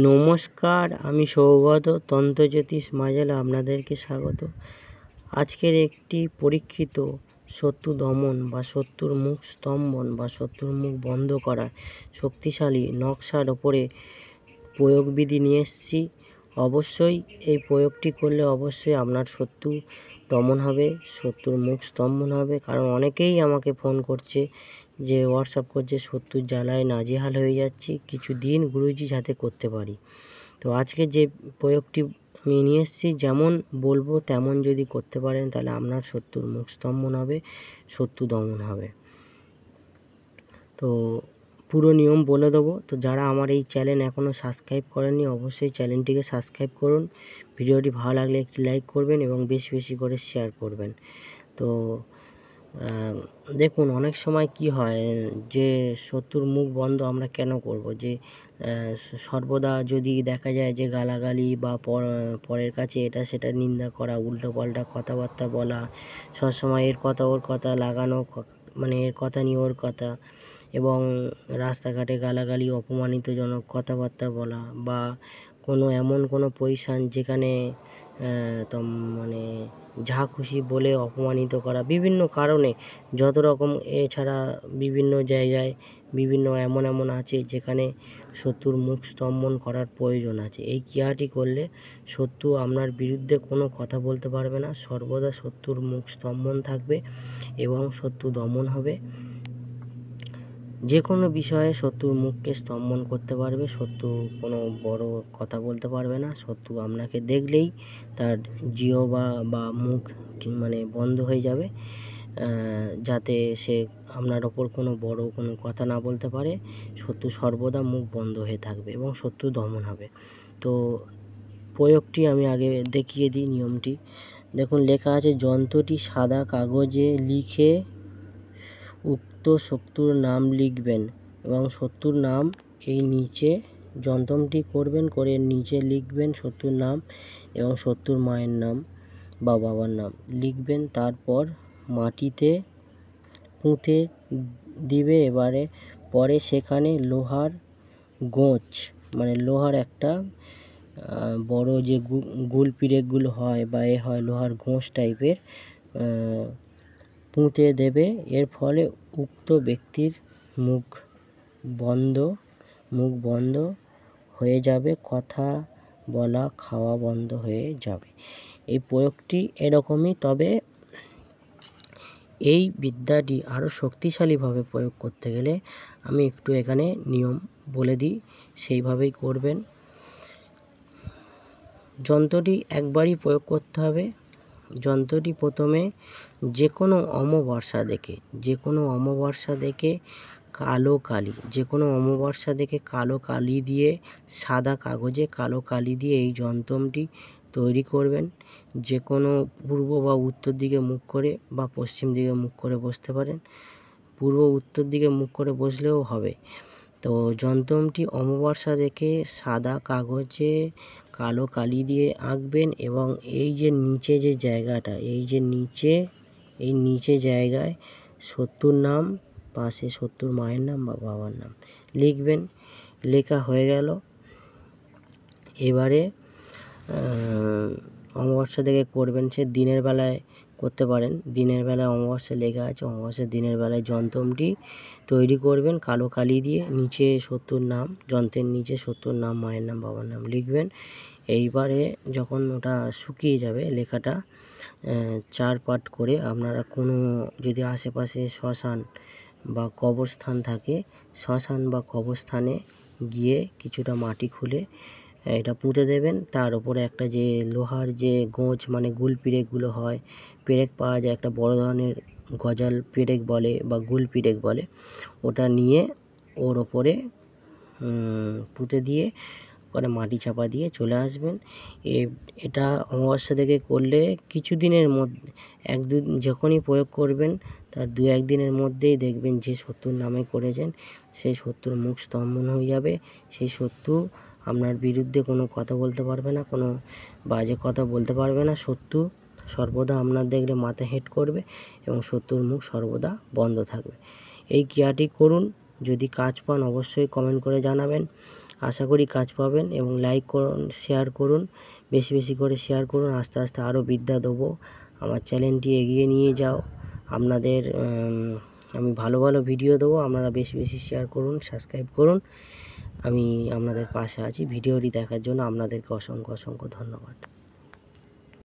নমস্কার, আমি সৌগত তন্ত্রজ্যোতিষ মাজালা আপনাদেরকে স্বাগত। আজকের একটি পরীক্ষিত শত্রু দমন বা শত্রুর মুখ স্তম্ভন বা শত্রুর মুখ বন্ধ করার শক্তিশালী নকশার ওপরে প্রয়োগবিধি নিয়ে এসেছি। অবশ্যই এই প্রয়োগটি করলে অবশ্যই আপনার শত্রু দমন হবে, শত্রুর মুখ স্তম্ভন হবে। কারণ অনেকেই আমাকে ফোন করছে, যে হোয়াটসঅ্যাপ করছে, শত্রুর জ্বালায় নাজেহাল হয়ে যাচ্ছি, কিছু দিন গুরুজি যাতে করতে পারি। তো আজকে যে প্রয়োগটি আমি নিয়ে এসেছি, যেমন বলবো তেমন যদি করতে পারেন তাহলে আপনার শত্রুর মুখ স্তম্ভন হবে, শত্রু দমন হবে। তো পুরো নিয়ম বলে দেবো। তো যারা আমার এই চ্যানেল এখনও সাবস্ক্রাইব করেননি, অবশ্যই চ্যানেলটিকে সাবস্ক্রাইব করুন। ভিডিওটি ভালো লাগলে একটি লাইক করবেন এবং বেশি বেশি করে শেয়ার করবেন। তো দেখুন, অনেক সময় কি হয় যে শত্রুর মুখ বন্ধ আমরা কেন করব, যে সর্বদা যদি দেখা যায় যে গালাগালি বা পরের কাছে এটা সেটা নিন্দা করা, উল্টোপাল্টা কথাবার্তা বলা, সবসময় এর কথা ওর কথা লাগানো, মানে এর কথা নিয়ে ওর কথা, এবং রাস্তাঘাটে গালাগালি, অপমানিতজনক কথাবার্তা বলা, বা এমন কোনো পজিশান যেখানে মানে যা খুশি বলে অপমানিত করা, বিভিন্ন কারণে যত রকম। এছাড়া বিভিন্ন জায়গায় বিভিন্ন এমন আছে যেখানে শত্রুর মুখ স্তম্ভন করার প্রয়োজন আছে। এই ক্রিয়াটি করলে শত্রু আপনার বিরুদ্ধে কোনো কথা বলতে পারবে না, সর্বদা শত্রুর মুখ স্তম্ভন থাকবে এবং শত্রু দমন হবে। যে কোনো বিষয়ে শত্রুর মুখকে স্তম্ভন করতে পারবে, শত্রু কোনো বড় কথা বলতে পারবে না। শত্রু আপনাকে দেখলেই তার জিহ্বা বা মুখ মানে বন্ধ হয়ে যাবে, যাতে সে আপনার ওপর কোনো বড় কোনো কথা না বলতে পারে। শত্রু সর্বদা মুখ বন্ধ হয়ে থাকবে এবং শত্রু দমন হবে। তো প্রয়োগটি আমি আগে দেখিয়ে দিই নিয়মটি। দেখুন, লেখা আছে, যন্ত্রটি সাদা কাগজে লিখে উক্ত শত্রুর নাম লিখবেন এবং শত্রুর নাম এই নিচে যন্ত্রটি করবেন, করে নিচে লিখবেন শত্রুর নাম এবং শত্রুর মায়ের নাম বা বাবার নাম লিখবেন। তারপর মাটিতে পুঁতে দিবে। পরে সেখানে লোহার গোঁচ, মানে লোহার একটা বড় যে গোল পিরেকগুলো হয় বা হয় লোহার গোঁচ টাইপের পুঁতে দেবে। এর ফলে উক্ত ব্যক্তির মুখ বন্ধ হয়ে যাবে, কথা বলা খাওয়া বন্ধ হয়ে যাবে। এই প্রয়োগটি এরকমই, তবে এই বিদ্যাটি আরও শক্তিশালীভাবে প্রয়োগ করতে গেলে আমি একটু এখানে নিয়ম বলে দিই, সেইভাবেই করবেন। যন্ত্রটি একবারই প্রয়োগ করতে হবে। যন্ত্রটি প্রথমে যে কোনো অমাবস্যা দেখে কালো কালি দিয়ে সাদা কাগজে কালো কালি দিয়ে এই যন্ত্রটি তৈরি করবেন। যে কোনো পূর্ব বা উত্তর দিকে মুখ করে বা পশ্চিম দিকে মুখ করে বসতে পারেন, পূর্ব উত্তর দিকে মুখ করে বসলেও হবে। তো যন্ত্রটি অমাবস্যা দেখে সাদা কাগজে কালো কালি দিয়ে আঁকবেন এবং এই যে নিচে যে জায়গাটা, এই নিচে জায়গায় শত্রুর নাম, পাশে শত্রুর মায়ের নাম বা বাবার নাম লিখবেন। লেখা হয়ে গেল। এবারে অমাবস্যা দেখে করবেন, সে দিনের বেলায় করতে পারেন। দিনের বেলায় অমাবস্যা লেখা আছে, অমাবস্যা দিনের বেলায় যন্ত্রটি তৈরি করবেন কালো কালি দিয়ে। নিচে শত্রুর নাম, যন্ত্রের নিচে শত্রুর নাম, মায়ের নাম, বাবার নাম লিখবেন। এইবারে যখন ওটা শুকিয়ে যাবে লেখাটা, 4 পার্ট করে আপনারা কোনো যদি আশেপাশে শ্মশান বা কবরস্থান থাকে, শ্মশান বা কবরস্থানে গিয়ে কিছুটা মাটি খুলে এটা পুঁতে দেবেন। তার উপরে একটা যে লোহার যে গোঁচ, মানে গুল পিরেকগুলো হয়, পেরেক পাওয়া যায়, একটা বড় ধরনের গজাল পেরেক বলে বা গুল পিরেক বলে, ওটা নিয়ে ওর ওপরে পুঁতে দিয়ে পরে মাটি চাপা দিয়ে চলে আসবেন। এটা অমাবস্যা থেকে করলে কিছুদিনের মধ্যে, যখনই প্রয়োগ করবেন তার 2-1 দিনের মধ্যেই দেখবেন যে শত্রুর নামে করেছেন সেই শত্রুর মুখ স্তম্ভন হয়ে যাবে। সেই শত্রু আপনার বিরুদ্ধে কোনো কথা বলতে পারবে না, কোনো বাজে কথা বলতে পারবে না। শত্রু সর্বদা আপনার দেখলে মাথা হেঁট করবে এবং শত্রুর মুখ সর্বদা বন্ধ থাকবে। এই ক্রিয়াটি করুন, যদি কাজ পান অবশ্যই কমেন্ট করে জানাবেন। আশা করি কাজ পাবেন এবং লাইক করুন, শেয়ার করুন, বেশি বেশি করে শেয়ার করুন। আস্তে আস্তে আরও বিদ্যা দেবো, আমার চ্যানেলটি এগিয়ে নিয়ে যাও। আপনাদের আমি ভালো ভালো ভিডিও দেবো, আপনারা বেশি বেশি শেয়ার করুন, সাবস্ক্রাইব করুন। আমি আপনাদের পাশে আছি। ভিডিওটি দেখার জন্য আপনাদেরকে অসংখ্য অসংখ্য ধন্যবাদ।